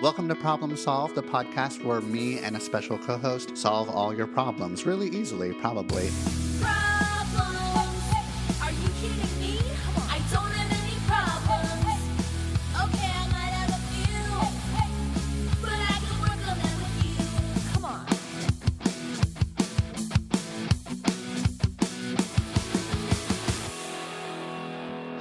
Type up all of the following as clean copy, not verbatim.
Welcome to Problem Solved, the podcast where me and a special co-host solve all your problems really easily, probably. Problems? Are you kidding me? I don't have any problems. Okay, I might have a few, but I can work on them with you. Come on.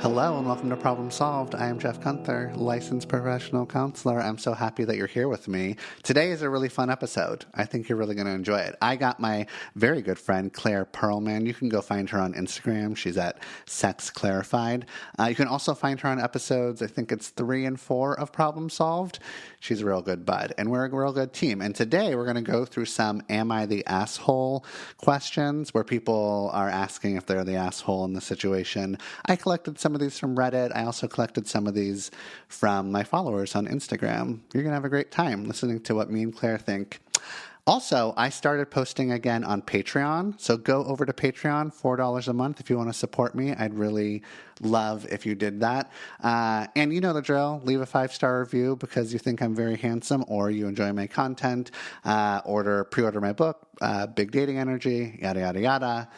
Hello and welcome to Problem Solved. I am Jeff Gunther, licensed professional counselor. I'm so happy that you're here with me. Today is a really fun episode. I think you're really going to enjoy it. I got my very good friend, Claire Perelman. You can go find her on Instagram. She's at Sex Clarified. You can also find her on episodes, I think it's 3 and 4 of Problem Solved. She's a real good bud, and we're a real good team. And today we're going to go through some Am I the Asshole questions where people are asking if they're the asshole in the situation. I collected some of these from Reddit. I also collected some of these from my followers on Instagram. You're going to have a great time listening to what me and Claire think. Also, I started posting again on Patreon, so go over to Patreon, $4 a month if you want to support me. I'd really love if you did that. And you know the drill. Leave a 5-star review because you think I'm very handsome or you enjoy my content. Pre-order my book, Big Dating Energy, yada, yada, yada.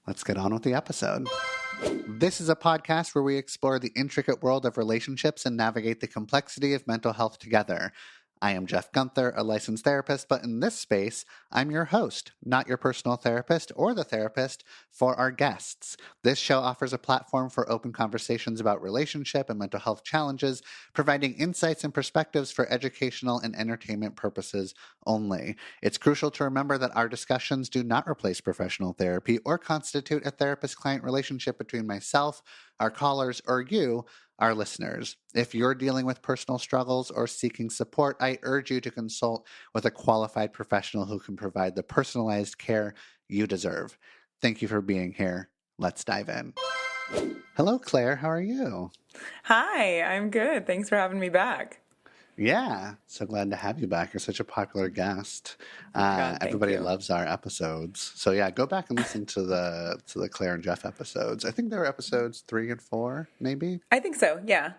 Let's get on with the episode. This is a podcast where we explore the intricate world of relationships and navigate the complexity of mental health together. I am Jeff Gunther, a licensed therapist, but in this space, I'm your host, not your personal therapist or the therapist for our guests. This show offers a platform for open conversations about relationship and mental health challenges, providing insights and perspectives for educational and entertainment purposes only. It's crucial to remember that our discussions do not replace professional therapy or constitute a therapist-client relationship between myself, our callers, or you, our listeners. If you're dealing with personal struggles or seeking support, I urge you to consult with a qualified professional who can provide the personalized care you deserve. Thank you for being here. Let's dive in. Hello, Claire. How are you? Hi, I'm good. Thanks for having me back. Yeah, so glad to have you back. You're such a popular guest. God, Everybody loves our episodes. So yeah, go back and listen to the Claire and Jeff episodes. I think there were episodes 3 and 4, maybe. I think so, yeah.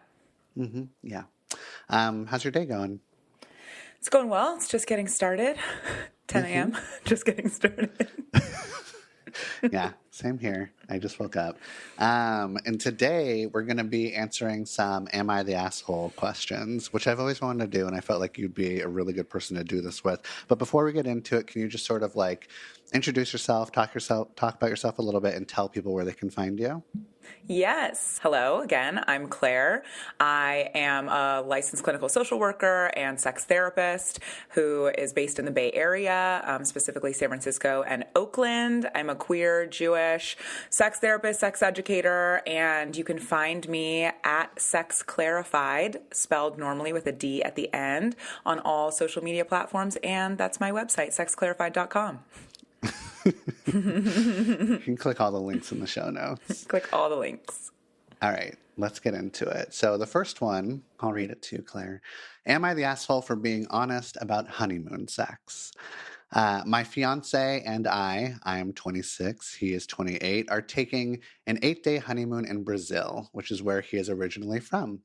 Mm-hmm. Yeah. How's your day going? It's going well. It's just getting started. 10 a.m. Just getting started. Yeah, same here. I just woke up. And today we're going to be answering some Am I the Asshole questions, which I've always wanted to do, and I felt like you'd be a really good person to do this with. But before we get into it, can you just sort of like introduce yourself, talk about yourself a little bit, and tell people where they can find you? Yes. Hello again. I'm Claire. I am a licensed clinical social worker and sex therapist who is based in the Bay Area, specifically San Francisco and Oakland. I'm a queer, Jewish sex therapist, sex educator, and you can find me at Sex Clarified, spelled normally with a D at the end, on all social media platforms, and that's my website, sexclarified.com. You can click all the links in the show notes. Click all the links. All right, let's get into it. So the first one, I'll read it to you, Claire. Am I the asshole for being honest about honeymoon sex? My fiance and I am 26, he is 28, are taking an 8-day honeymoon in Brazil, which is where he is originally from.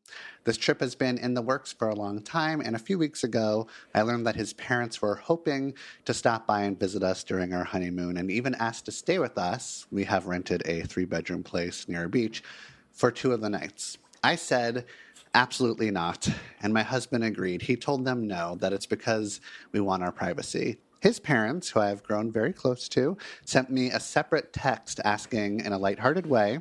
This trip has been in the works for a long time, and a few weeks ago, I learned that his parents were hoping to stop by and visit us during our honeymoon and even asked to stay with us. We have rented a 3-bedroom place near a beach for 2 of the nights. I said, absolutely not, and my husband agreed. He told them no, that it's because we want our privacy. His parents, who I have grown very close to, sent me a separate text asking in a lighthearted way,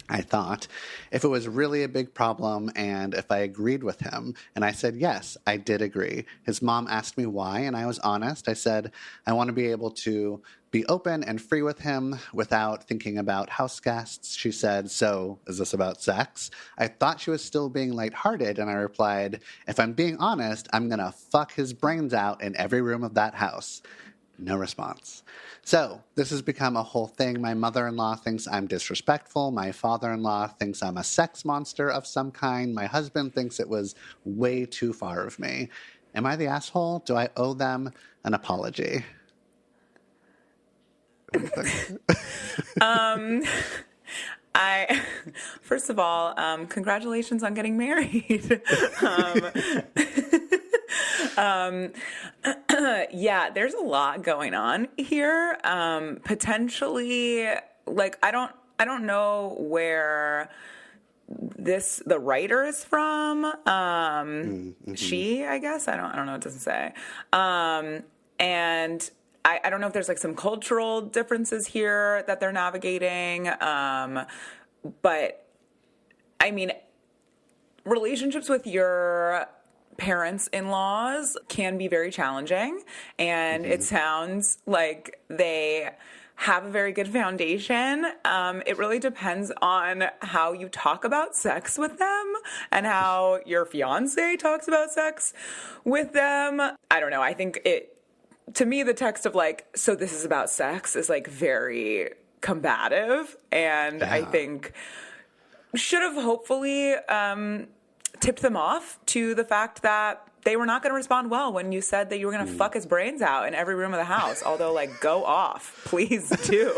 I thought, if it was really a big problem and if I agreed with him. And I said, yes, I did agree. His mom asked me why, and I was honest. I said, I want to be able to be open and free with him without thinking about house guests. She said, so is this about sex? I thought she was still being lighthearted, and I replied, if I'm being honest, I'm going to fuck his brains out in every room of that house. No response. So this has become a whole thing. My mother-in-law thinks I'm disrespectful. My father-in-law thinks I'm a sex monster of some kind. My husband thinks it was way too far of me. Am I the asshole? Do I owe them an apology? First of all, congratulations on getting married. Yeah, there's a lot going on here. Potentially, like I don't know where the writer is from. She, I guess. I don't know. It doesn't say. And I don't know if there's like some cultural differences here that they're navigating. But I mean, relationships with your parents-in-laws can be very challenging, and it sounds like they have a very good foundation. It really depends on how you talk about sex with them and how your fiance talks about sex with them. I don't know. I think to me, the text of like, so this is about sex is like very combative, and I think should have hopefully tipped them off to the fact that they were not going to respond well when you said that you were going to fuck his brains out in every room of the house. Although, like, go off, please do.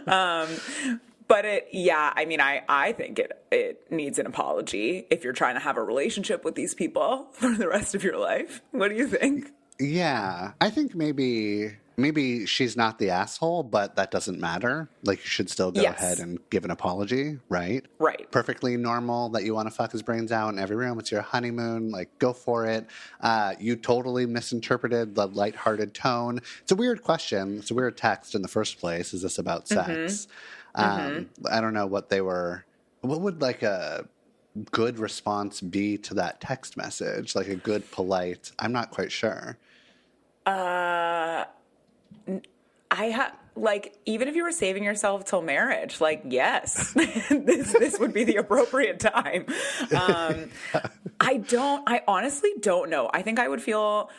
But I think it needs an apology if you're trying to have a relationship with these people for the rest of your life. What do you think? Yeah, I think maybe she's not the asshole, but that doesn't matter. Like, you should still go ahead and give an apology, right? Right. Perfectly normal that you want to fuck his brains out in every room. It's your honeymoon. Like, go for it. You totally misinterpreted the lighthearted tone. It's a weird question. It's a weird text in the first place. Is this about sex? I don't know what would like a good response be to that text message? Like a good, polite, I'm not quite sure. Even if you were saving yourself till marriage, like, yes, this would be the appropriate time. I honestly don't know. I think I would feel,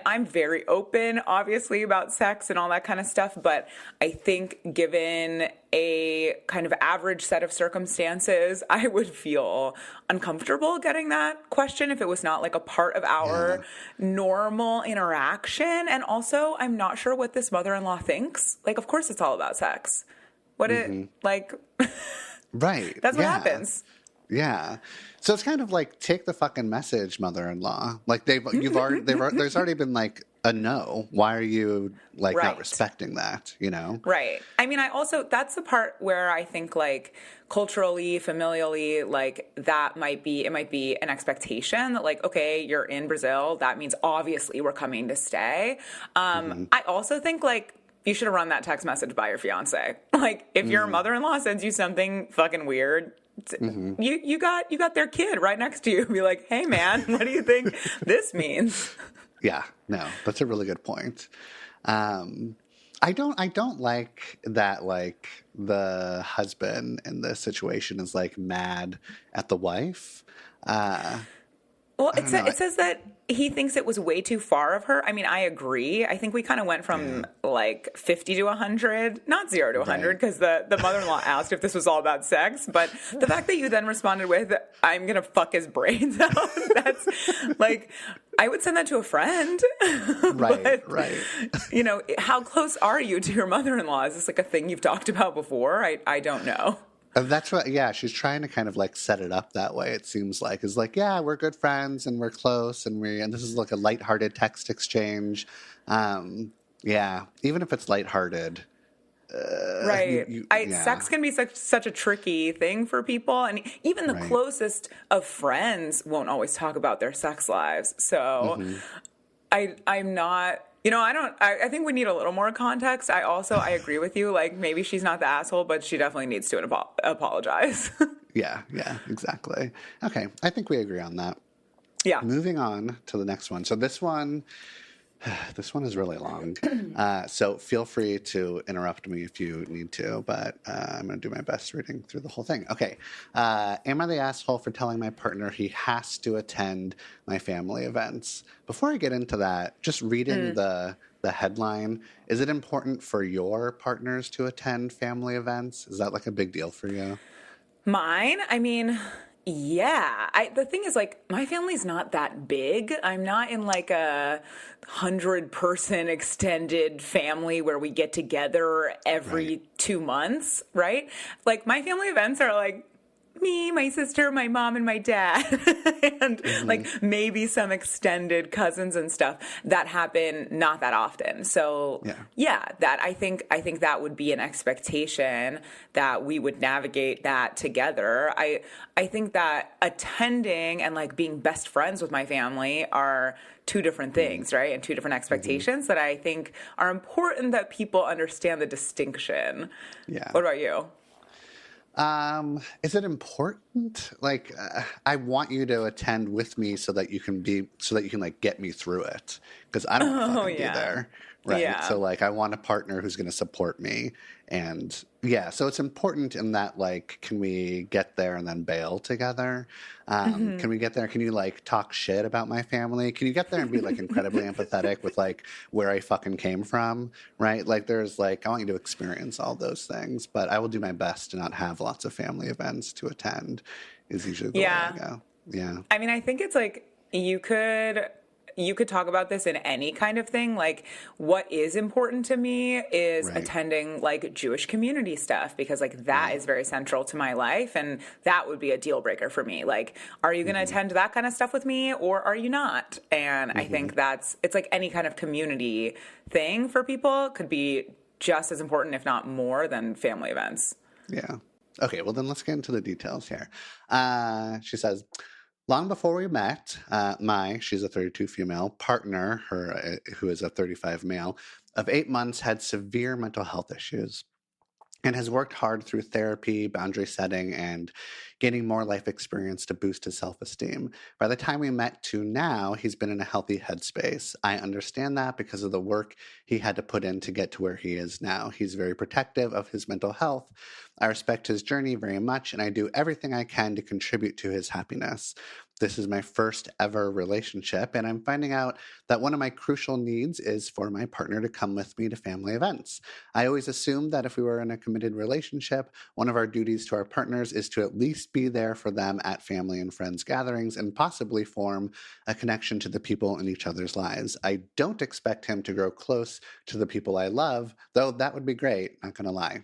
I'm very open, obviously, about sex and all that kind of stuff, but I think given a kind of average set of circumstances, I would feel uncomfortable getting that question if it was not like a part of our normal interaction. And also, I'm not sure what this mother-in-law thinks. Like, of course it's all about sex. Right. That's what happens. Yeah. So it's kind of like, take the fucking message, mother-in-law. Like there's already been like a no. Why are you not respecting that, you know? Right. That's the part where I think like culturally, familially, like it might be an expectation that like, okay, you're in Brazil. That means obviously we're coming to stay. I also think like, you should have run that text message by your fiance. Like if your mother-in-law sends you something fucking weird, you got their kid right next to you. Be like, hey man, what do you think this means? Yeah, no, that's a really good point. I don't like that like the husband in this situation is like mad at the wife. Well, it says that he thinks it was way too far of her. I agree. I think we kind of went from like 50 to 100, not 0 to 100, because the mother-in-law asked if this was all about sex. But the fact that you then responded with, I'm going to fuck his brains out, that's like, I would send that to a friend. Right. You know, how close are you to your mother-in-law? Is this like a thing you've talked about before? I don't know. That's what, she's trying to kind of like set it up that way. It seems like is like, we're good friends and we're close and this is like a lighthearted text exchange. Even if it's lighthearted, right. Sex can be such a tricky thing for people, and even the closest of friends won't always talk about their sex lives. So, I'm not. You know, I think we need a little more context. I agree with you. Like, maybe she's not the asshole, but she definitely needs to apologize. Yeah, exactly. Okay, I think we agree on that. Yeah. Moving on to the next one. So this one is really long. So feel free to interrupt me if you need to, but I'm going to do my best reading through the whole thing. Okay. Am I the asshole for telling my partner he has to attend my family events? Before I get into that, just reading the headline, is it important for your partners to attend family events? Is that like a big deal for you? Mine? Yeah. The thing is, like, my family's not that big. I'm not in, like, a 100-person extended family where we get together every 2 months, right? Like, my family events are, like, me, my sister, my mom, and my dad, and like maybe some extended cousins and stuff that happen not that often. So that I think that would be an expectation that we would navigate that together. I think that attending and like being best friends with my family are two different things, right? And two different expectations that I think are important that people understand the distinction. Yeah. What about you? Is it important? Like, I want you to attend with me so that you can like get me through it. Because I don't want to fucking be there. Right. Yeah. So like, I want a partner who's going to support me. And so it's important in that, like, can we get there and then bail together? Can we get there? Can you like talk shit about my family? Can you get there and be like incredibly empathetic with like where I fucking came from? Right. Like there's like, I want you to experience all those things, but I will do my best to not have lots of family events to attend is usually the way I go. Yeah. I mean, I think it's like, you could talk about this in any kind of thing. Like, what is important to me is attending like Jewish community stuff, because like that is very central to my life, and that would be a deal breaker for me. Like, are you going to attend that kind of stuff with me, or are you not? And I think it's like any kind of community thing for people could be just as important, if not more, than family events. Yeah. Okay, well then let's get into the details here. She says, long before we met, she's a 32 female, partner, who is a 35 male, of 8 months had severe mental health issues and has worked hard through therapy, boundary setting, and gaining more life experience to boost his self-esteem. By the time we met to now, he's been in a healthy headspace. I understand that because of the work he had to put in to get to where he is now. He's very protective of his mental health. I respect his journey very much, and I do everything I can to contribute to his happiness. This is my first ever relationship, and I'm finding out that one of my crucial needs is for my partner to come with me to family events. I always assumed that if we were in a committed relationship, one of our duties to our partners is to at least be there for them at family and friends gatherings and possibly form a connection to the people in each other's lives. I don't expect him to grow close to the people I love, though that would be great, not gonna lie.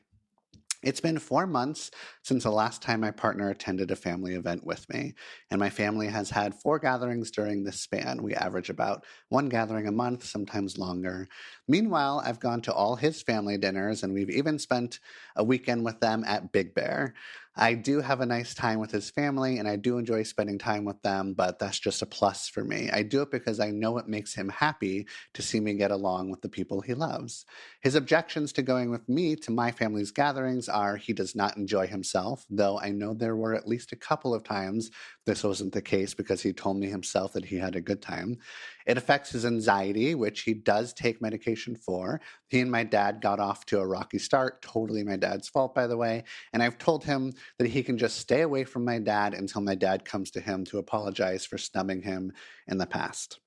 It's been 4 months since the last time my partner attended a family event with me, and my family has had 4 gatherings during this span. We average about 1 gathering a month, sometimes longer. Meanwhile, I've gone to all his family dinners, and we've even spent a weekend with them at Big Bear. I do have a nice time with his family, and I do enjoy spending time with them, but that's just a plus for me. I do it because I know it makes him happy to see me get along with the people he loves. His objections to going with me to my family's gatherings are he does not enjoy himself, though I know there were at least a couple of times this wasn't the case because he told me himself that he had a good time. It affects his anxiety, which he does take medication for. He and my dad got off to a rocky start, totally my dad's fault, by the way, and I've told him that he can just stay away from my dad until my dad comes to him to apologize for snubbing him in the past.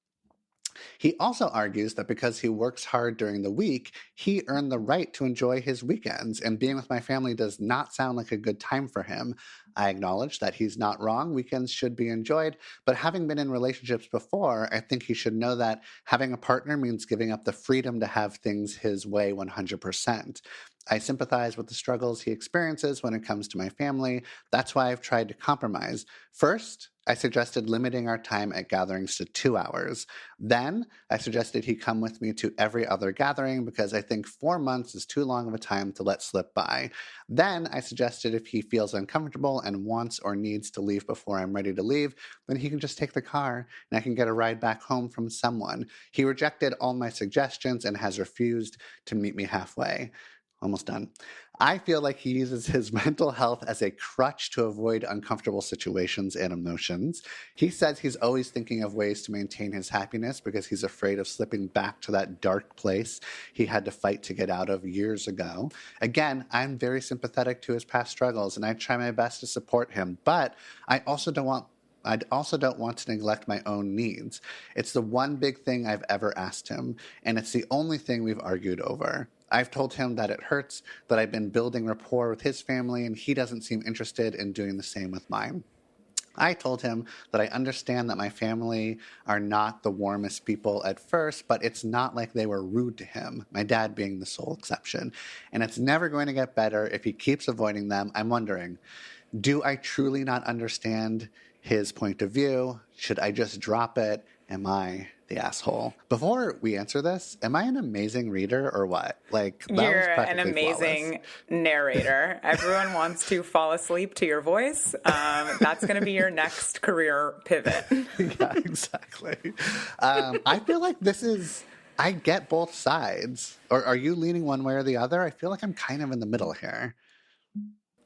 He also argues that because he works hard during the week, he earned the right to enjoy his weekends, and being with my family does not sound like a good time for him. I acknowledge that he's not wrong. Weekends should be enjoyed, but having been in relationships before, I think he should know that having a partner means giving up the freedom to have things his way 100%. I sympathize with the struggles he experiences when it comes to my family. That's why I've tried to compromise. First, I suggested limiting our time at gatherings to 2 hours. Then, I suggested he come with me to every other gathering because I think 4 months is too long of a time to let slip by. Then, I suggested if he feels uncomfortable and wants or needs to leave before I'm ready to leave, then he can just take the car and I can get a ride back home from someone. He rejected all my suggestions and has refused to meet me halfway. Almost done. I feel like he uses his mental health as a crutch to avoid uncomfortable situations and emotions. He says he's always thinking of ways to maintain his happiness because he's afraid of slipping back to that dark place he had to fight to get out of years ago. Again, I'm very sympathetic to his past struggles, and I try my best to support him, but I also don't want to neglect my own needs. It's the one big thing I've ever asked him, and it's the only thing we've argued over. I've told him that it hurts, that I've been building rapport with his family, and he doesn't seem interested in doing the same with mine. I told him that I understand that my family are not the warmest people at first, but it's not like they were rude to him, my dad being the sole exception. And it's never going to get better if he keeps avoiding them. I'm wondering, do I truly not understand his point of view? Should I just drop it? Am I the asshole? Before we answer this, am I an amazing reader or what? Like, that You're was an practically amazing flawless. narrator. Everyone wants to fall asleep to your voice. That's going to be your next career pivot. Yeah, exactly. I feel like I get both sides. Or are you leaning one way or the other? I feel like I'm kind of in the middle here.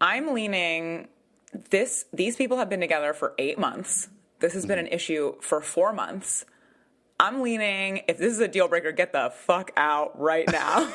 I'm leaning these people have been together for 8 months. This has been an issue for 4 months. I'm leaning, if this is a deal breaker, get the fuck out right now.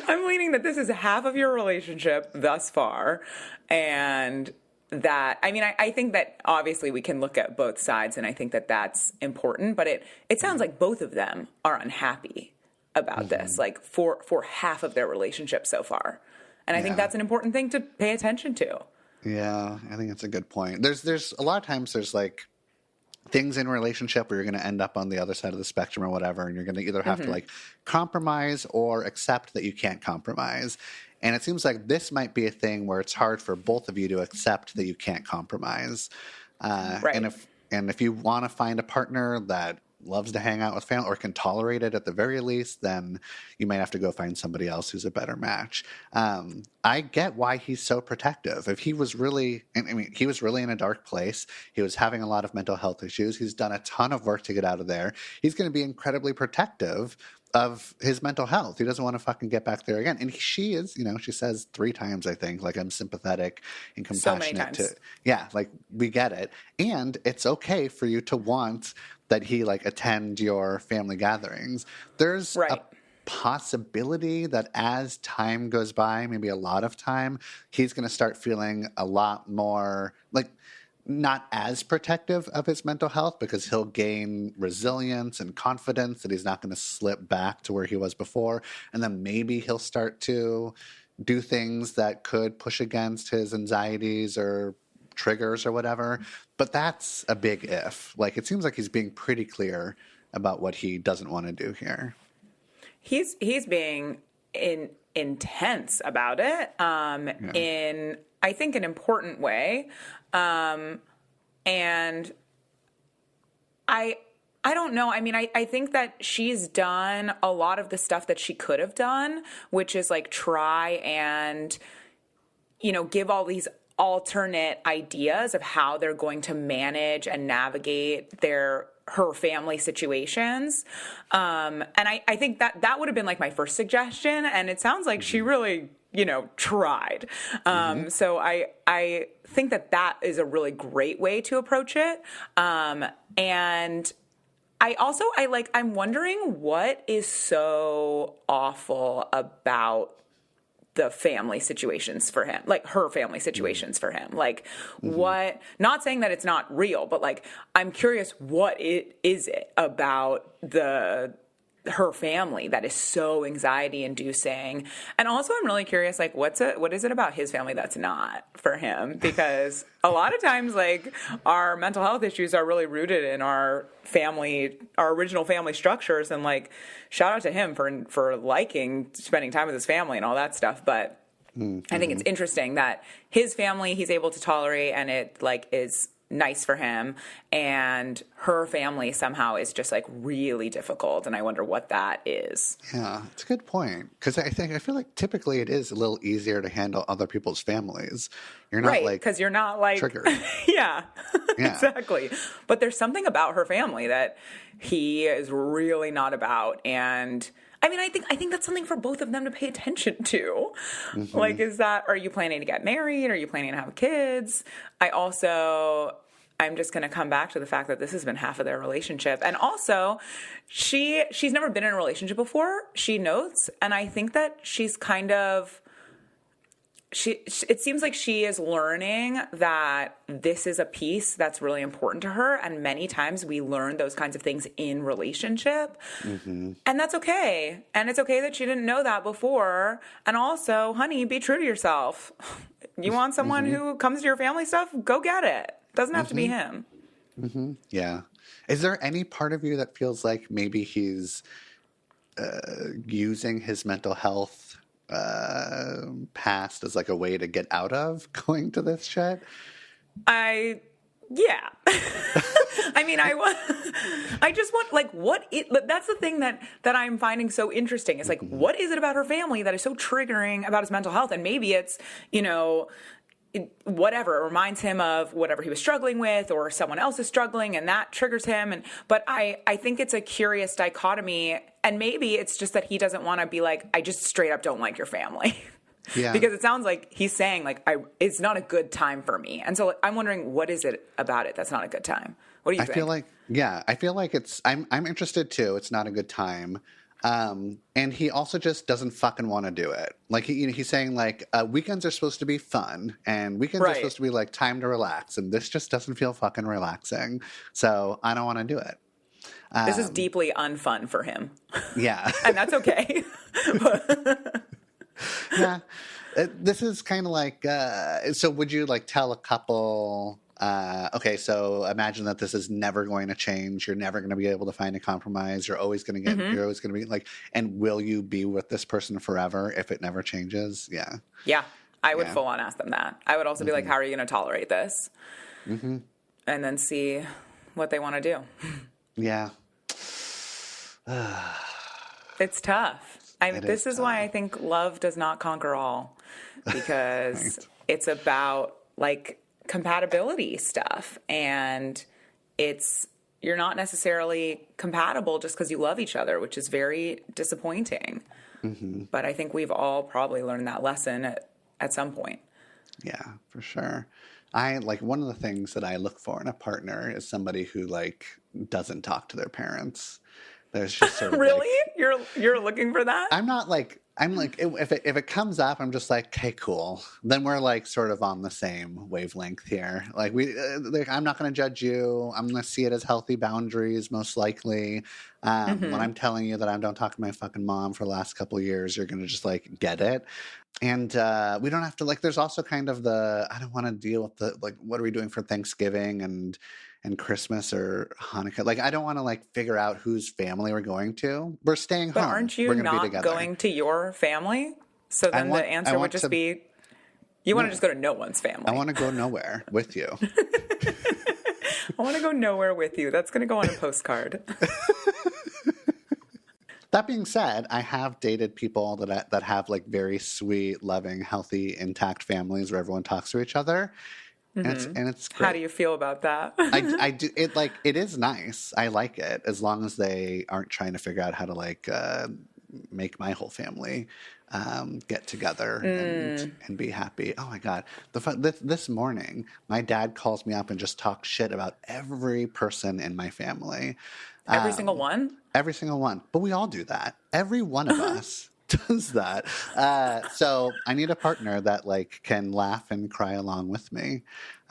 I'm leaning that this is half of your relationship thus far. And that, I mean, I think that obviously we can look at both sides, and I think that that's important. But it sounds like both of them are unhappy about this, like for half of their relationship so far. And I think that's an important thing to pay attention to. Yeah, I think it's a good point. There's a lot of times there's like things in a relationship where you're going to end up on the other side of the spectrum or whatever, and you're going to either have to like compromise or accept that you can't compromise. And it seems like this might be a thing where it's hard for both of you to accept that you can't compromise. Right. And if you want to find a partner that loves to hang out with family or can tolerate it at the very least, then you might have to go find somebody else who's a better match. I get why he's so protective. If he was really, he was really in a dark place. He was having a lot of mental health issues. He's done a ton of work to get out of there. He's going to be incredibly protective of his mental health. He doesn't want to fucking get back there again. And she is, she says 3 times, I think, like, I'm sympathetic and compassionate. So many times. Yeah, like, we get it. And it's okay for you to want that he like attend your family gatherings. There's a possibility that as time goes by, maybe a lot of time, he's going to start feeling a lot more like not as protective of his mental health because he'll gain resilience and confidence that he's not going to slip back to where he was before. And then maybe he'll start to do things that could push against his anxieties or triggers or whatever. But that's a big if. Like, it seems like he's being pretty clear about what he doesn't want to do here. He's being intense about it in, I think, an important way. And I don't know. I mean, I think that she's done a lot of the stuff that she could have done, which is like try and, give all these alternate ideas of how they're going to manage and navigate her family situations. And I think that would have been like my first suggestion. And it sounds like she really, tried. So I think that is a really great way to approach it. And I'm wondering what is so awful about the family situations for him, like her family situations for him. Like what, not saying that it's not real, but like, I'm curious, what is it about her family that is so anxiety inducing? And also I'm really curious, like, what is it about his family that's not for him? Because a lot of times, like, our mental health issues are really rooted in our original family structures. And like, shout out to him for liking spending time with his family and all that stuff. But I think it's interesting that his family he's able to tolerate and it like is nice for him, and her family somehow is just like really difficult, and I wonder what that is. Yeah, it's a good point, because I feel like typically it is a little easier to handle other people's families. You're not because you're not like triggered. yeah, exactly. But there's something about her family that he is really not about, and I mean, I think that's something for both of them to pay attention to. Like, are you planning to get married? Are you planning to have kids? I'm just going to come back to the fact that this has been half of their relationship. And also, she's never been in a relationship before, she notes. And I think that she's kind of, it seems like she is learning that this is a piece that's really important to her. And many times we learn those kinds of things in relationship. And that's okay. And it's okay that she didn't know that before. And also, honey, be true to yourself. You want someone who comes to your family stuff? Go get it. Doesn't have to be him. Yeah. Is there any part of you that feels like maybe he's using his mental health past as like a way to get out of going to this shit? Yeah. I mean, I just want, like, that's the thing that I'm finding so interesting. It's like, what is it about her family that is so triggering about his mental health? And maybe it's, whatever, it reminds him of whatever he was struggling with, or someone else is struggling and that triggers him. But I think it's a curious dichotomy, and maybe it's just that he doesn't want to be like, I just straight up don't like your family. Yeah. Because it sounds like he's saying, like, it's not a good time for me. And so, like, I'm wondering, what is it about it that's not a good time? What do you think? I feel like I'm interested too. It's not a good time. And he also just doesn't fucking want to do it. Like, he's saying, like, weekends are supposed to be fun, and weekends are supposed to be like time to relax. And this just doesn't feel fucking relaxing. So I don't want to do it. This is deeply unfun for him. Yeah. And that's okay. Yeah. This is kind of like, so would you like tell a couple, okay, so imagine that this is never going to change. You're never going to be able to find a compromise. You're always going to you're always going to be like, and will you be with this person forever if it never changes? Yeah. Yeah. I would full on ask them that. I would also be like, how are you going to tolerate this? Mm-hmm. And then see what they want to do. Yeah. It's tough. This is tough. why I think love does not conquer all, because Right. It's about, like, compatibility stuff, and you're not necessarily compatible just because you love each other, which is very disappointing. Mm-hmm. But I think we've all probably learned that lesson at some point. Yeah, for sure. One of the things that I look for in a partner is somebody who, like, doesn't talk to their parents. There's just sort of Really? You're looking for that? I'm like, if it comes up, I'm just like, okay, cool. Then we're like sort of on the same wavelength here. Like I'm not going to judge you. I'm going to see it as healthy boundaries, most likely. When I'm telling you that I don't talk to my fucking mom for the last couple of years, you're going to just like get it. And we don't have to, like, there's also kind of I don't want to deal with the, like, what are we doing for Thanksgiving and Christmas or Hanukkah? Like, I don't want to, like, figure out whose family we're going to. We're staying home. But aren't you we're gonna not be together. going to your family? So then the answer would just be, you want to just go to no one's family. I want to go nowhere with you. I want to go nowhere with you. That's going to go on a postcard. That being said, I have dated people that have, like, very sweet, loving, healthy, intact families where everyone talks to each other. And it's great. How do you feel about that? I do it, like, it is nice. I like it as long as they aren't trying to figure out how to, like, make my whole family get together and be happy. Oh my God. This morning, my dad calls me up and just talks shit about every person in my family. Every single one? Every single one. But we all do that. Every one of us does that. So I need a partner that, like, can laugh and cry along with me.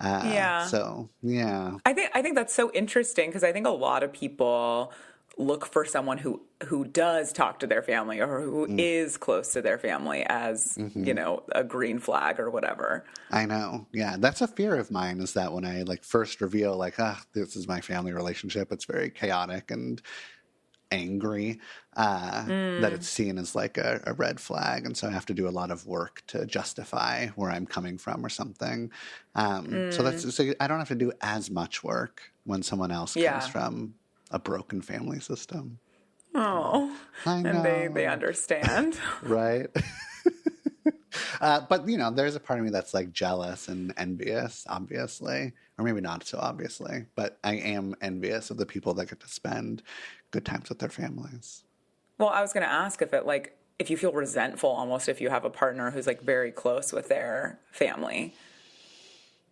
Yeah. So, yeah. I think that's so interesting, because I think a lot of people look for someone who does talk to their family, or who is close to their family as, a green flag or whatever. I know. Yeah. That's a fear of mine, is that when I, like, first reveal, like, this is my family relationship, it's very chaotic and angry, that it's seen as, like, a red flag. And so I have to do a lot of work to justify where I'm coming from or something. So I don't have to do as much work when someone else comes from a broken family system. Oh, I know. And they understand. Right? But, there's a part of me that's, like, jealous and envious, obviously. Or maybe not so obviously. But I am envious of the people that get to spend good times with their families. Well, I was going to ask if you feel resentful almost if you have a partner who's, like, very close with their family.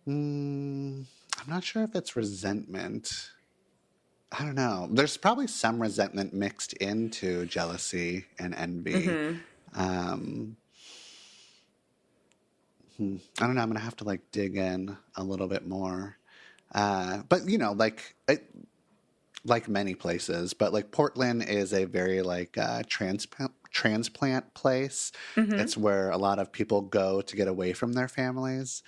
I'm not sure if it's resentment. I don't know. There's probably some resentment mixed into jealousy and envy. I don't know. I'm going to have to, like, dig in a little bit more. But, like many places, but, like, Portland is a very, like, transplant place. It's where a lot of people go to get away from their families.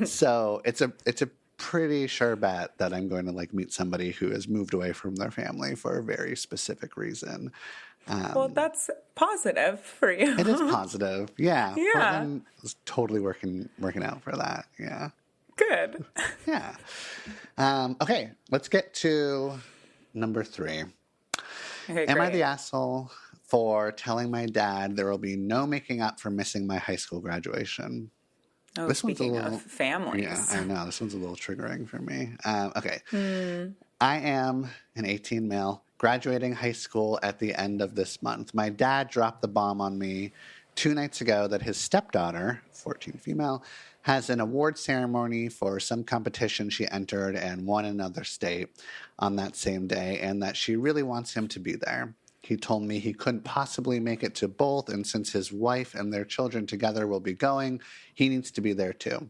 So it's a pretty sure bet that I'm going to, like, meet somebody who has moved away from their family for a very specific reason. Well, that's positive for you. It is positive. Yeah. Yeah. Portland is totally working out for that. Yeah. Good. Yeah. Okay, let's get to number 3. Okay, Am I great. the asshole for telling my dad there will be no making up for missing my high school graduation? Oh, This one's a speaking little, of families. yeah, I know. This one's a little triggering for me. Okay. I am an 18 male graduating high school at the end of this month. My dad dropped the bomb on me 2 nights ago that his stepdaughter, 14 female, has an award ceremony for some competition she entered and won in another state on that same day, and that she really wants him to be there. He told me he couldn't possibly make it to both, and since his wife and their children together will be going, he needs to be there too.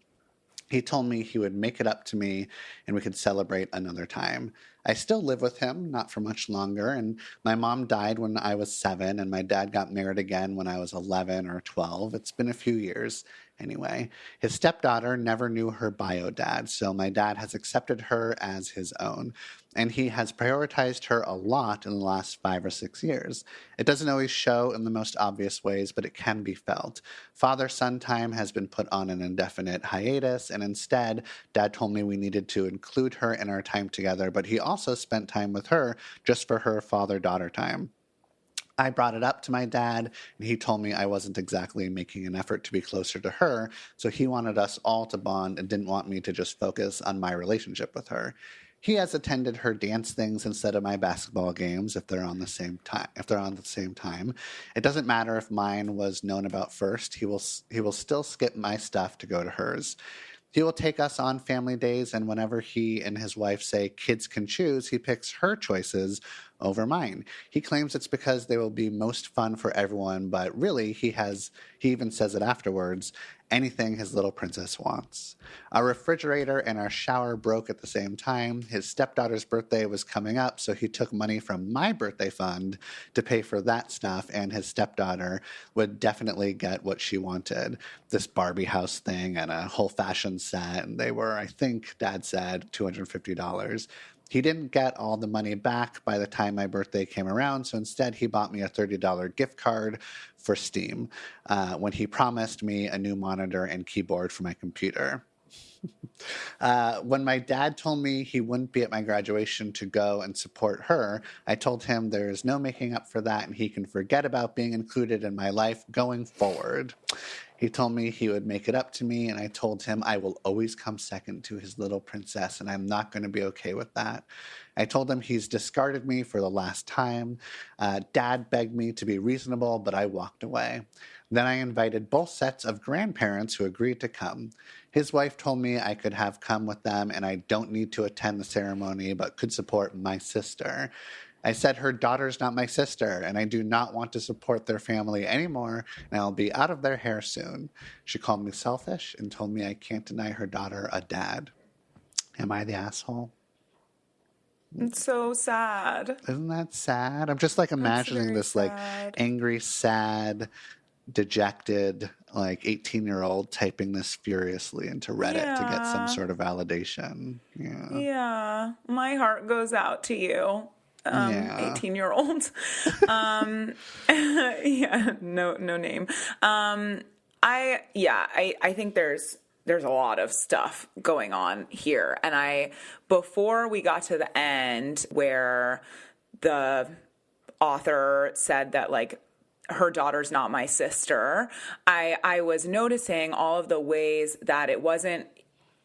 He told me he would make it up to me and we could celebrate another time. I still live with him, not for much longer, and my mom died when I was 7, and my dad got married again when I was 11 or 12. It's been a few years anyway. His stepdaughter never knew her bio dad, so my dad has accepted her as his own, and he has prioritized her a lot in the last 5 or 6 years. It doesn't always show in the most obvious ways, but it can be felt. Father-son time has been put on an indefinite hiatus, and instead, Dad told me we needed to include her in our time together, but he also spent time with her just for her father-daughter time. I brought it up to my dad, and he told me I wasn't exactly making an effort to be closer to her, so he wanted us all to bond and didn't want me to just focus on my relationship with her. He has attended her dance things instead of my basketball games if they're on the same time. It doesn't matter if mine was known about first. He will still skip my stuff to go to hers. He will take us on family days, and whenever he and his wife say kids can choose, he picks her choices over mine. He claims it's because they will be most fun for everyone, but really he even says it afterwards, anything his little princess wants. Our refrigerator and our shower broke at the same time. His stepdaughter's birthday was coming up, so he took money from my birthday fund to pay for that stuff, and his stepdaughter would definitely get what she wanted. This Barbie house thing and a whole fashion set, and they were, I think Dad said, $250. He didn't get all the money back by the time my birthday came around, so instead he bought me a $30 gift card for Steam when he promised me a new monitor and keyboard for my computer. When my dad told me he wouldn't be at my graduation to go and support her, I told him there's no making up for that and he can forget about being included in my life going forward. He told me he would make it up to me, and I told him I will always come second to his little princess, and I'm not going to be okay with that. I told him he's discarded me for the last time. Dad begged me to be reasonable, but I walked away. Then I invited both sets of grandparents who agreed to come. His wife told me I could have come with them, and I don't need to attend the ceremony, but could support my sister. I said her daughter's not my sister, and I do not want to support their family anymore, and I'll be out of their hair soon. She called me selfish and told me I can't deny her daughter a dad. Am I the asshole? It's so sad. Isn't that sad? I'm just like imagining very this like sad. angry, sad, dejected, like 18-year-old typing this furiously into Reddit to get some Yeah. sort of validation. Yeah. Yeah, my heart goes out to you. Yeah. 18-year-old. Yeah, no name. I think there's a lot of stuff going on here. And before we got to the end where the author said that like her daughter's not my sister, I was noticing all of the ways that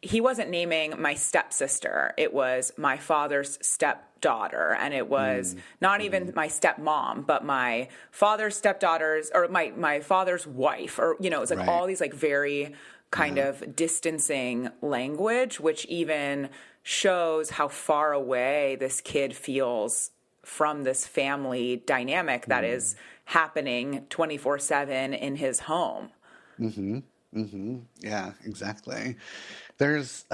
he wasn't naming my stepsister. It was my father's stepdaughter, and it was not even my stepmom, but my father's stepdaughters, or my father's wife, or it was like Right. all these like very kind of distancing language, which even shows how far away this kid feels from this family dynamic that is happening 24/7 in his home. Yeah, exactly. There's,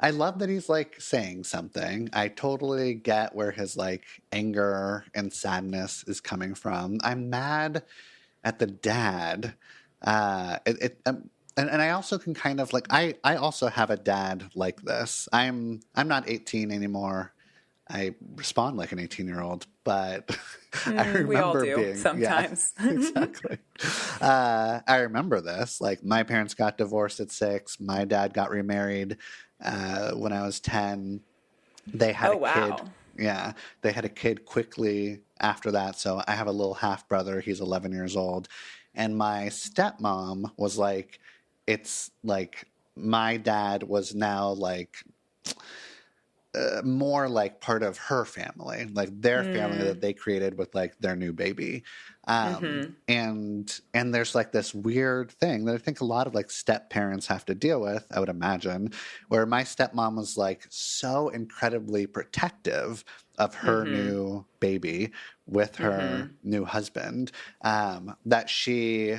I love that he's like saying something. I totally get where his like anger and sadness is coming from. I'm mad at the dad. And I also can kind of like, I also have a dad like this. I'm not 18 anymore. I respond like an 18-year-old, but I remember we all do being sometimes. Yeah, exactly. I remember this. Like my parents got divorced at 6. My dad got remarried when I was 10. They had Oh, a kid. wow. Yeah, they had a kid quickly after that. So I have a little half brother. He's 11 years old, and my stepmom was like, it's like my dad was now like more like part of her family, like their family that they created with like their new baby. And there's like this weird thing that I think a lot of like step parents have to deal with, I would imagine, where my stepmom was like so incredibly protective of her new baby with her new husband, that she,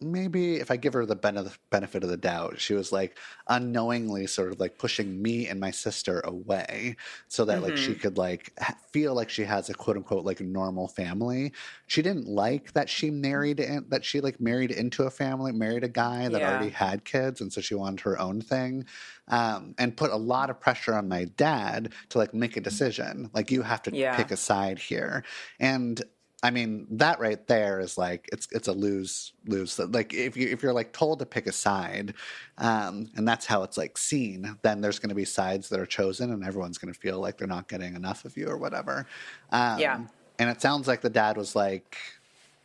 maybe if I give her the benefit of the doubt, she was like unknowingly sort of like pushing me and my sister away so that like she could like feel like she has a quote unquote like normal family. She didn't like that she married into a family, married a guy that already had kids. And so she wanted her own thing, and put a lot of pressure on my dad to like make a decision. Like you have to pick a side here. And I mean, that right there is like it's a lose. Like if you're like told to pick a side, and that's how it's like seen, then there's going to be sides that are chosen, and everyone's going to feel like they're not getting enough of you or whatever. And it sounds like the dad was like,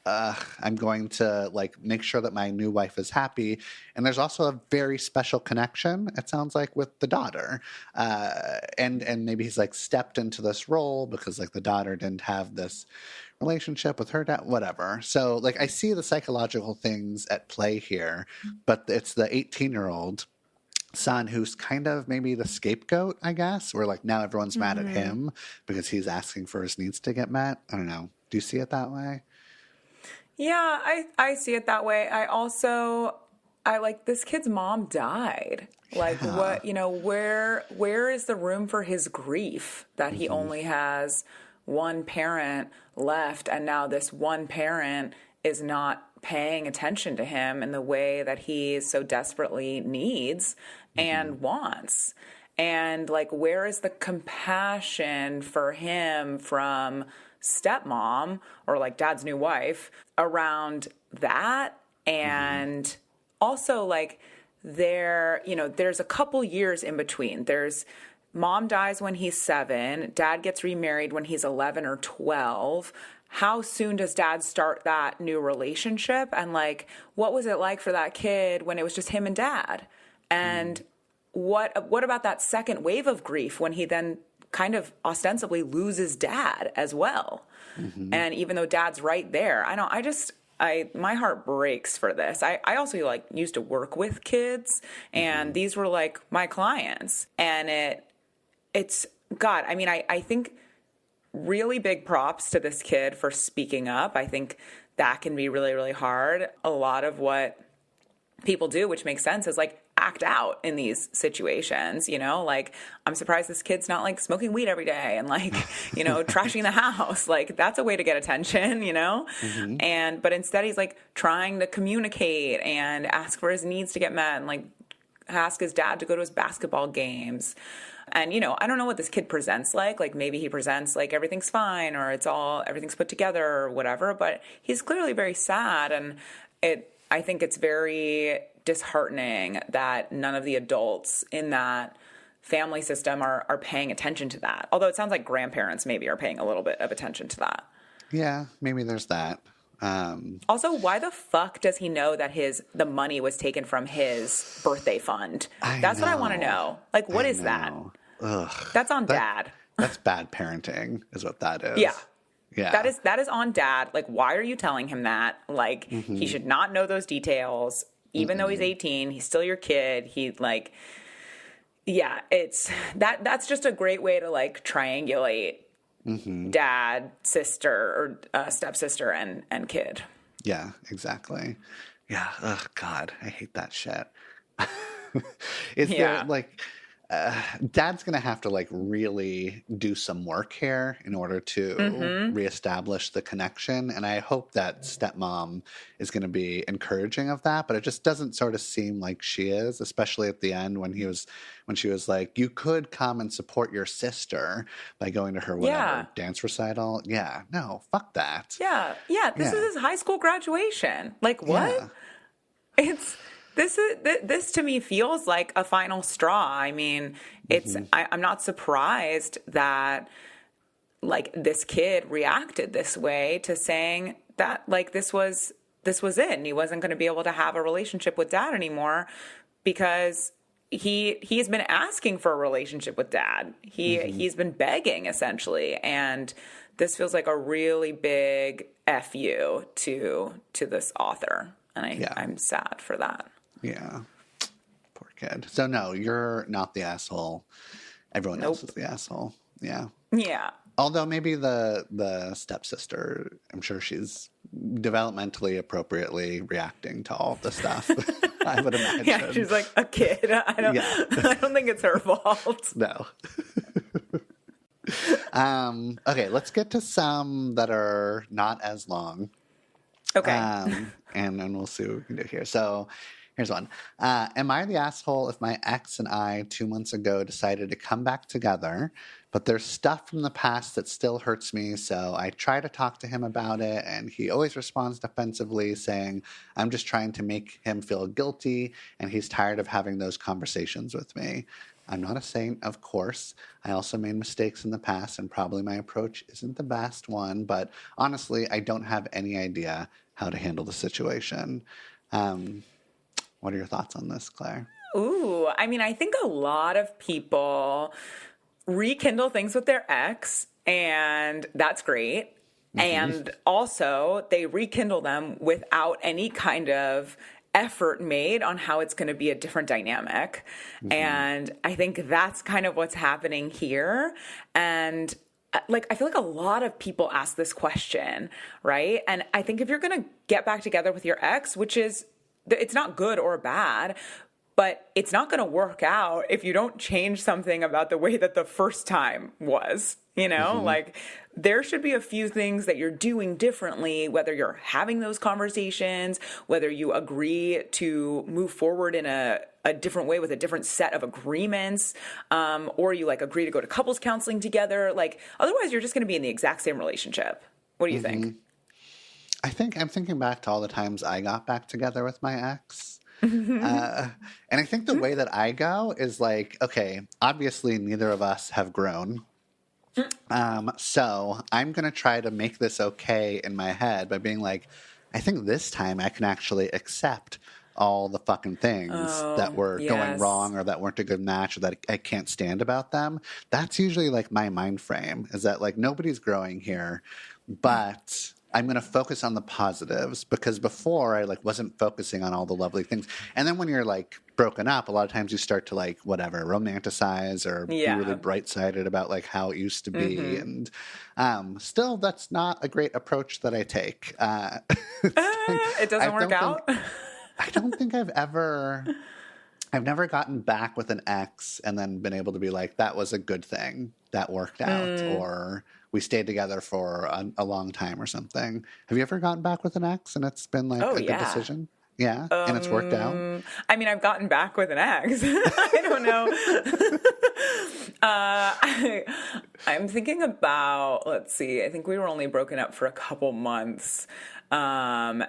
I'm going to like make sure that my new wife is happy. And there's also a very special connection, it sounds like, with the daughter. And maybe he's like stepped into this role because like the daughter didn't have this relationship with her dad, whatever. So like I see the psychological things at play here, but it's the 18-year-old son who's kind of maybe the scapegoat, I guess, where like now everyone's mad at him because he's asking for his needs to get met. I don't know. Do you see it that way? Yeah, I see it that way. I like this kid's mom died. Like what, where is the room for his grief that he only has one parent left, and now this one parent is not paying attention to him in the way that he so desperately needs and wants. And like, where is the compassion for him from stepmom or like dad's new wife around that? And also like there's a couple years in between. There's mom dies when he's 7, dad gets remarried when he's 11 or 12. How soon does dad start that new relationship? And like, what was it like for that kid when it was just him and dad? And what about that second wave of grief when he then kind of ostensibly loses dad as well? And even though dad's right there, my heart breaks for this. I also like used to work with kids, and these were like my clients, and it's God. I mean, I think really big props to this kid for speaking up. I think that can be really, really hard. A lot of what people do, which makes sense, is like act out in these situations, like I'm surprised this kid's not like smoking weed every day and like, trashing the house. Like that's a way to get attention, but instead he's like trying to communicate and ask for his needs to get met and like ask his dad to go to his basketball games. And, I don't know what this kid presents like maybe he presents like everything's fine or everything's put together or whatever, but he's clearly very sad. And I think it's very disheartening that none of the adults in that family system are paying attention to that. Although it sounds like grandparents maybe are paying a little bit of attention to that. Yeah, maybe there's that. Also, why the fuck does he know that the money was taken from his birthday fund? That's what I want to know. Like, what is that? Ugh. That's on dad. That's bad parenting is what that is. Yeah. Yeah. That is on dad. Like, why are you telling him that? Like, he should not know those details. Even though he's 18, he's still your kid. That's just a great way to like triangulate dad, sister, or stepsister and kid. Yeah, exactly. Yeah. Oh God, I hate that shit. Is there like, Dad's going to have to like really do some work here in order to reestablish the connection. And I hope that stepmom is going to be encouraging of that, but it just doesn't sort of seem like she is, especially at the end when she was like, you could come and support your sister by going to her whatever dance recital. Yeah, no, fuck that. Yeah. This is his high school graduation. Like, what? Yeah. This to me feels like a final straw. I mean, I'm not surprised that like this kid reacted this way to saying that like this was it and he wasn't going to be able to have a relationship with dad anymore because he's been asking for a relationship with dad. He's been begging essentially, and this feels like a really big FU to this author, and I'm sad for that. Yeah. Poor kid. So no, you're not the asshole. Everyone else is the asshole. Yeah. Yeah. Although maybe the stepsister, I'm sure she's developmentally appropriately reacting to all of the stuff. I would imagine. Yeah, she's like a kid. I don't think it's her fault. No. Okay, let's get to some that are not as long. Okay. And then we'll see what we can do here. So here's one. Am I the asshole if my ex and I 2 months ago decided to come back together, but there's stuff from the past that still hurts me, so I try to talk to him about it, and he always responds defensively, saying I'm just trying to make him feel guilty, and he's tired of having those conversations with me. I'm not a saint, of course. I also made mistakes in the past, and probably my approach isn't the best one, but honestly, I don't have any idea how to handle the situation. What are your thoughts on this, Claire? Ooh, I mean, I think a lot of people rekindle things with their ex, and that's great. And also, they rekindle them without any kind of effort made on how it's going to be a different dynamic. And I think that's kind of what's happening here. And like, I feel like a lot of people ask this question, right? And I think if you're going to get back together with your ex, which is, it's not good or bad, but it's not going to work out if you don't change something about the way that the first time was, you know? Like, there should be a few things that you're doing differently, whether you're having those conversations, whether you agree to move forward in a different way with a different set of agreements, or you like agree to go to couples counseling together. Like, otherwise you're just going to be in the exact same relationship. What do you think? I think I'm thinking back to all the times I got back together with my ex. And I think the way that I go is like, okay, obviously neither of us have grown. So I'm going to try to make this okay in my head by being like, I think this time I can actually accept all the fucking things that were going wrong or that weren't a good match or that I can't stand about them. That's usually like my mind frame, is that like nobody's growing here, but I'm going to focus on the positives, because before I like wasn't focusing on all the lovely things. And then when you're like broken up, a lot of times you start to like whatever romanticize or be really bright-sided about like how it used to be. And still, that's not a great approach that I take. It doesn't work out. I don't think I've never gotten back with an ex and then been able to be like, that was a good thing that worked out, or we stayed together for a long time or something. Have you ever gotten back with an ex and it's been like a good decision? Yeah, and it's worked out? I mean, I've gotten back with an ex. I don't know. I'm thinking about, let's see, I think we were only broken up for a couple months. And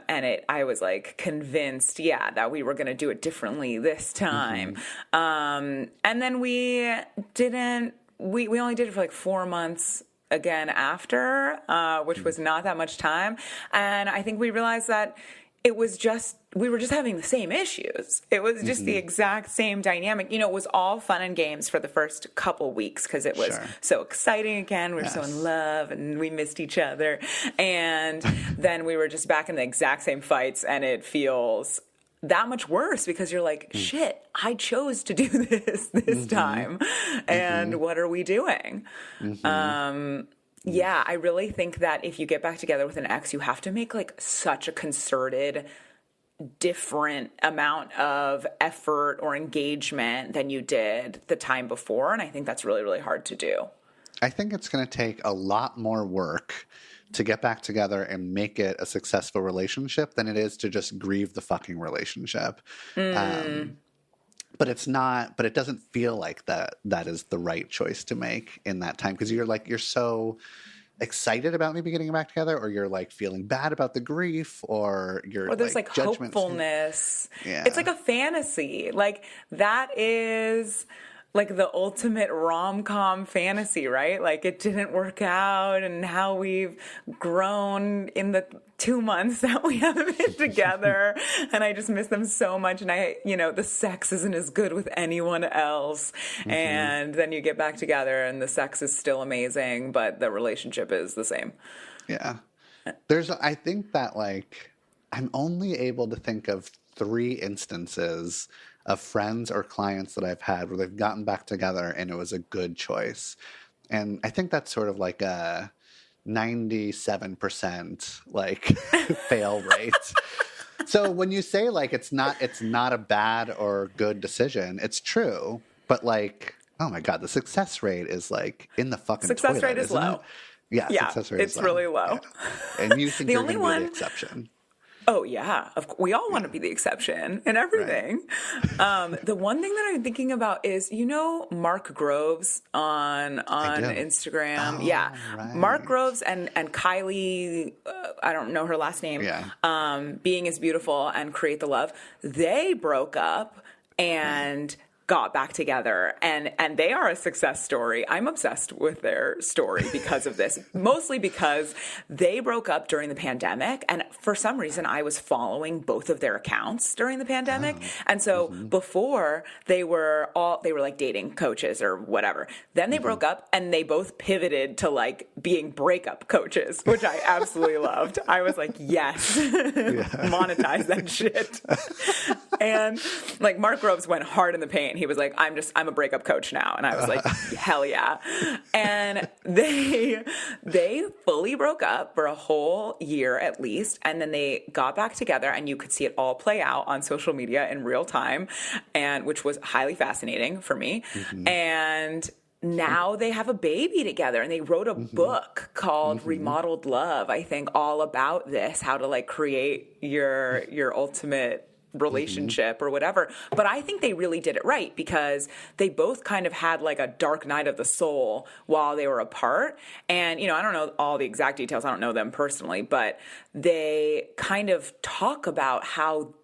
I was like convinced, that we were going to do it differently this time. And then we only did it for like 4 months again after, which was not that much time. And I think we realized that we were just having the same issues. It was just the exact same dynamic. You know, it was all fun and games for the first couple weeks because it was so exciting again. We were so in love and we missed each other. And then we were just back in the exact same fights, and it feels that much worse because you're like, shit, I chose to do this time. And what are we doing? Yeah, I really think that if you get back together with an ex, you have to make like such a concerted different amount of effort or engagement than you did the time before. And I think that's really, really hard to do. I think it's going to take a lot more work to get back together and make it a successful relationship than it is to just grieve the fucking relationship. But it's not, but it doesn't feel like that is the right choice to make in that time. Because you're so excited about maybe getting back together, or you're like feeling bad about the grief, or there's like hopefulness. Yeah. It's like a fantasy. Like that is like the ultimate rom-com fantasy, right? Like it didn't work out, and how we've grown in the 2 months that we haven't been together, and I just miss them so much, and the sex isn't as good with anyone else, and then you get back together and the sex is still amazing, but the relationship is the same. Yeah. I think that like, I'm only able to think of 3 instances of friends or clients that I've had where they've gotten back together and it was a good choice. And I think that's sort of like a 97% like fail rate. So when you say like it's not a bad or good decision, it's true. But like, oh my God, the success rate is like in the fucking success toilet, rate is low. Yeah, success rate is low. Really low. Yeah. And you think you're going to be the exception. Oh, yeah. We all want to be the exception in everything. Right. The one thing that I'm thinking about is, Mark Groves on Instagram. Right. Mark Groves and Kylie, I don't know her last name, Being is Beautiful and Create the Love. They broke up and got back together, and they are a success story. I'm obsessed with their story because of this, mostly because they broke up during the pandemic, and for some reason I was following both of their accounts during the pandemic, and so before they were like dating coaches or whatever. Then they broke up, and they both pivoted to like being breakup coaches, which I absolutely loved. I was like, yes, monetize that shit. And like Mark Groves went hard in the paint. He was like, I'm a breakup coach now. And I was like, hell yeah. And they fully broke up for a whole year at least. And then they got back together, and you could see it all play out on social media in real time, and which was highly fascinating for me. And now they have a baby together, and they wrote a book called Remodeled Love, I think, all about this, how to like create your ultimate relationship or whatever. But I think they really did it right, because they both kind of had like a dark night of the soul while they were apart. And, I don't know all the exact details. I don't know them personally, but they kind of talk about how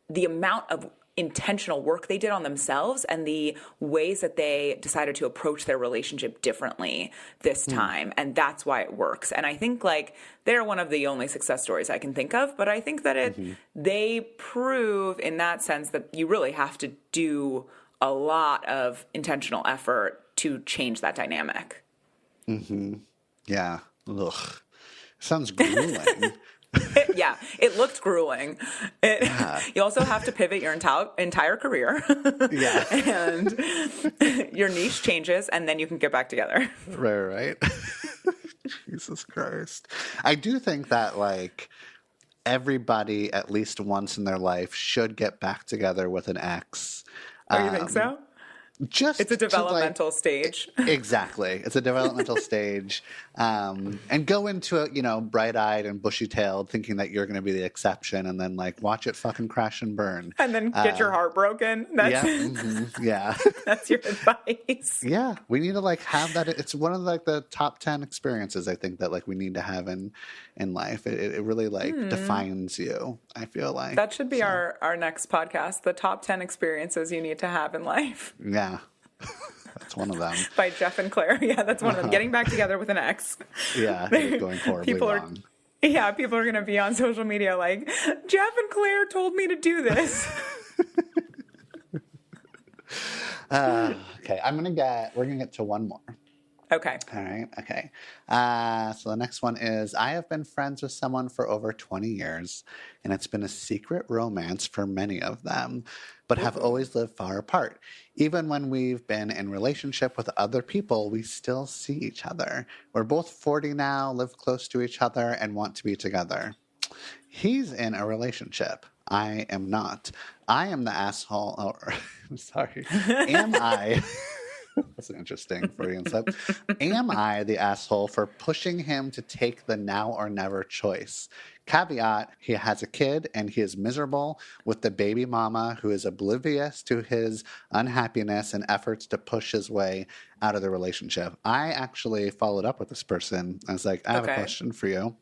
the amount of intentional work they did on themselves and the ways that they decided to approach their relationship differently this time. And that's why it works. And I think like they're one of the only success stories I can think of, but I think that they prove in that sense that you really have to do a lot of intentional effort to change that dynamic. Yeah. Ugh. Sounds grueling. Yeah, it looked grueling. You also have to pivot your entire career. And your niche changes, and then you can get back together. Right. Jesus Christ. I do think that, like, everybody at least once in their life should get back together with an ex. Oh, you think so? It's a developmental stage. Exactly. It's a developmental stage. And go into it, bright-eyed and bushy-tailed, thinking that you're going to be the exception, and then, like, watch it fucking crash and burn. And then get your heart broken. That's That's your advice. Yeah. We need to, like, have that. It's one of, like, the top 10 experiences, I think, that, like, we need to have in life. It really, like, defines you, I feel like. That should be our next podcast, the top 10 experiences you need to have in life. Yeah. That's one of them. By Jeff and Claire. Yeah, that's one of them. Getting back together with an ex. Yeah, going horribly wrong. People are going to be on social media like, Jeff and Claire told me to do this. Okay, we're going to get to one more. Okay. All right. Okay. So the next one is, I have been friends with someone for over 20 years, and it's been a secret romance for many of them, but have always lived far apart. Even when we've been in relationship with other people, we still see each other. We're both 40 now, live close to each other, and want to be together. He's in a relationship. I am not. I am the asshole. Or, I'm sorry. Am I? That's an interesting Freudian slip. Am I the asshole for pushing him to take the now or never choice? Caveat, he has a kid and he is miserable with the baby mama who is oblivious to his unhappiness and efforts to push his way out of the relationship. I actually followed up with this person. I was like, I have a question for you.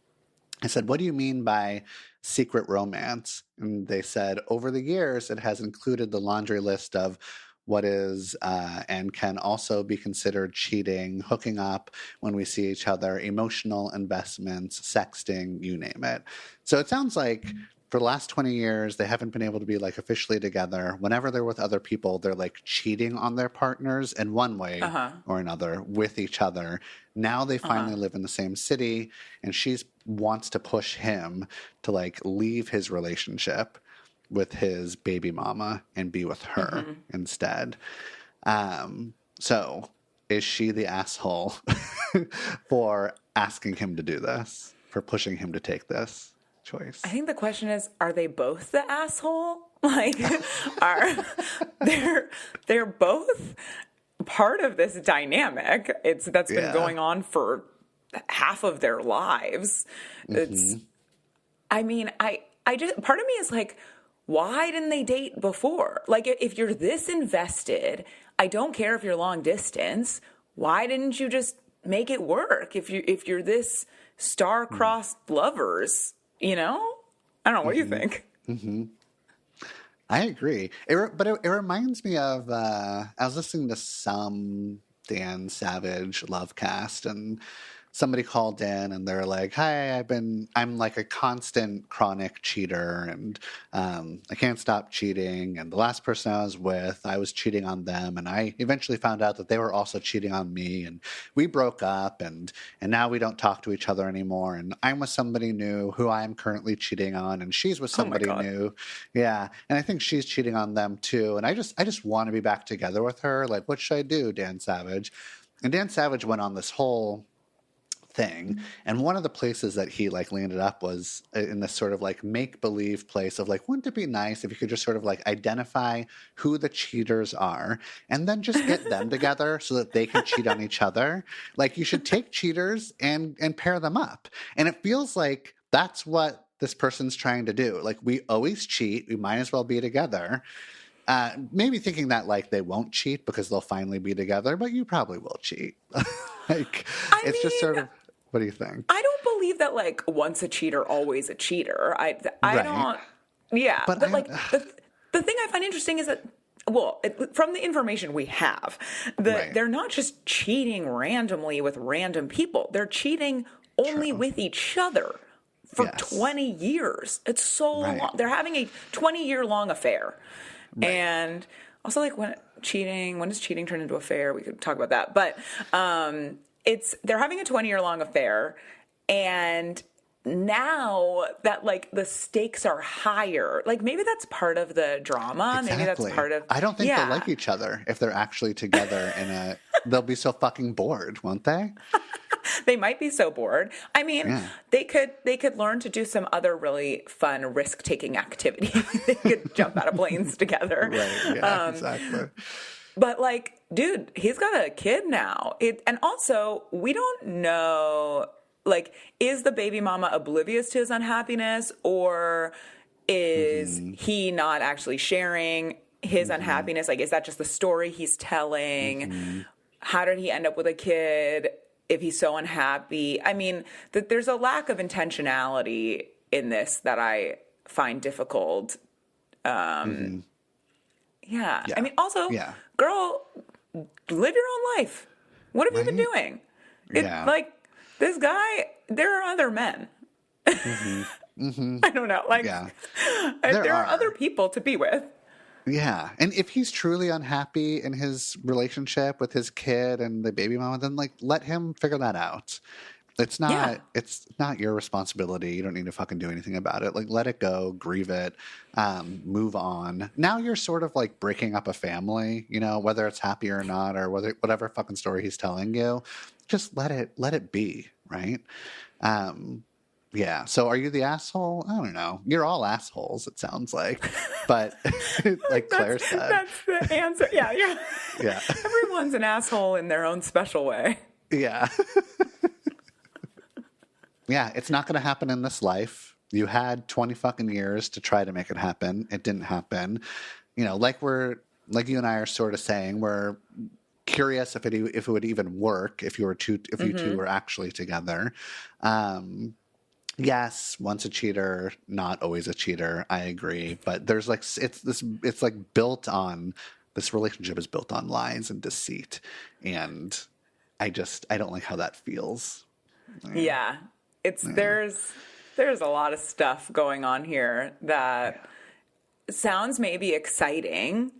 I said, what do you mean by secret romance? And they said, over the years, it has included the laundry list of what is and can also be considered cheating, hooking up when we see each other, emotional investments, sexting, you name it. So it sounds like for the last 20 years, they haven't been able to be like officially together. Whenever they're with other people, they're like cheating on their partners in one way or another with each other. Now they finally live in the same city, and she wants to push him to like leave his relationship with his baby mama and be with her instead. So is she the asshole for asking him to do this, for pushing him to take this choice? I think the question is, are they both the asshole? Like, they're both part of this dynamic. That's been going on for half of their lives. It's, I mean, I just, part of me is like, why didn't they date before? Like, if you're this invested, I don't care if you're long distance. Why didn't you just make it work? If you're this star-crossed lovers, you know? I don't know. What do you think? I agree. But it reminds me of, I was listening to some Dan Savage Lovecast, and somebody called in and they're like, hi, I'm like a constant chronic cheater, and I can't stop cheating. And the last person I was with, I was cheating on them. And I eventually found out that they were also cheating on me. And we broke up, and now we don't talk to each other anymore. And I'm with somebody new who I am currently cheating on. And she's with somebody new. Yeah. And I think she's cheating on them too. And I just want to be back together with her. Like, what should I do, Dan Savage? And Dan Savage went on this whole thing, and one of the places that he like landed up was in this sort of like make-believe place of like, wouldn't it be nice if you could just sort of like identify who the cheaters are and then just get them together so that they can cheat on each other? Like, you should take cheaters and pair them up. And it feels like that's what this person's trying to do. Like, we always cheat, we might as well be together. Maybe thinking that like they won't cheat because they'll finally be together, but you probably will cheat. Like, it's just sort of, what do you think? I don't believe that like once a cheater, always a cheater. I don't. Yeah, but like the thing I find interesting is that, well, from the information we have, they're not just cheating randomly with random people. They're cheating only with each other for 20 years. It's so long. They're having a 20-year long affair. Right. And also, like, when does cheating turn into affair? We could talk about that. But they're having a 20-year long affair, and now that like the stakes are higher, like maybe that's part of the drama. Exactly. Maybe that's part of. I don't think they'll like each other if they're actually together they'll be so fucking bored, won't they? They might be so bored. I mean, they could learn to do some other really fun risk-taking activity. They could jump out of planes together. Right. Yeah, exactly. But like, dude, he's got a kid now. And also, we don't know, like, is the baby mama oblivious to his unhappiness, or is he not actually sharing his unhappiness? Like, is that just the story he's telling? How did he end up with a kid if he's so unhappy? I mean, there's a lack of intentionality in this that I find difficult. Yeah. I mean, also, girl, live your own life. What have you been doing? Like, this guy, there are other men. I don't know. Like, there are other people to be with. Yeah. And if he's truly unhappy in his relationship with his kid and the baby mama, then like let him figure that out. It's not your responsibility. You don't need to fucking do anything about it. Like, let it go, grieve it, move on. Now you're sort of like breaking up a family, you know, whether it's happy or not, or whatever fucking story he's telling you, just let it be. Right. Yeah. So are you the asshole? I don't know. You're all assholes, it sounds like. But like Claire said. That's the answer. Yeah, yeah. Yeah. Everyone's an asshole in their own special way. Yeah. Yeah, it's not going to happen in this life. You had 20 fucking years to try to make it happen. It didn't happen. You know, like you and I are sort of saying, we're curious if it would even work if you two were actually together. Yes, once a cheater, not always a cheater. I agree, but there's like it's like built on this relationship is built on lies and deceit, and I don't like how that feels. Yeah, there's a lot of stuff going on here that sounds maybe exciting,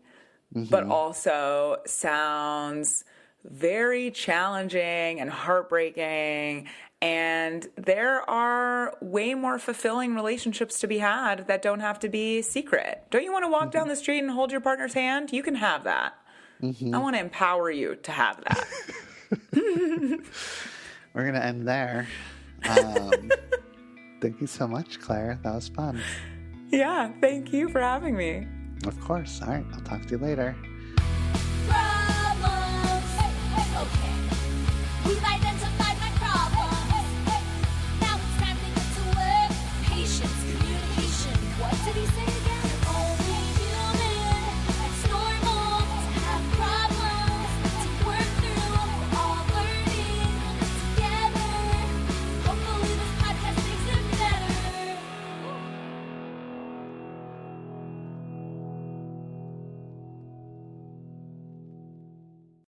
but also sounds very challenging and heartbreaking. And there are way more fulfilling relationships to be had that don't have to be secret. Don't you want to walk down the street and hold your partner's hand? You can have that. I want to empower you to have that. We're going to end there. Thank you so much, Claire. That was fun. Yeah, thank you for having me. Of course. All right. I'll talk to you later.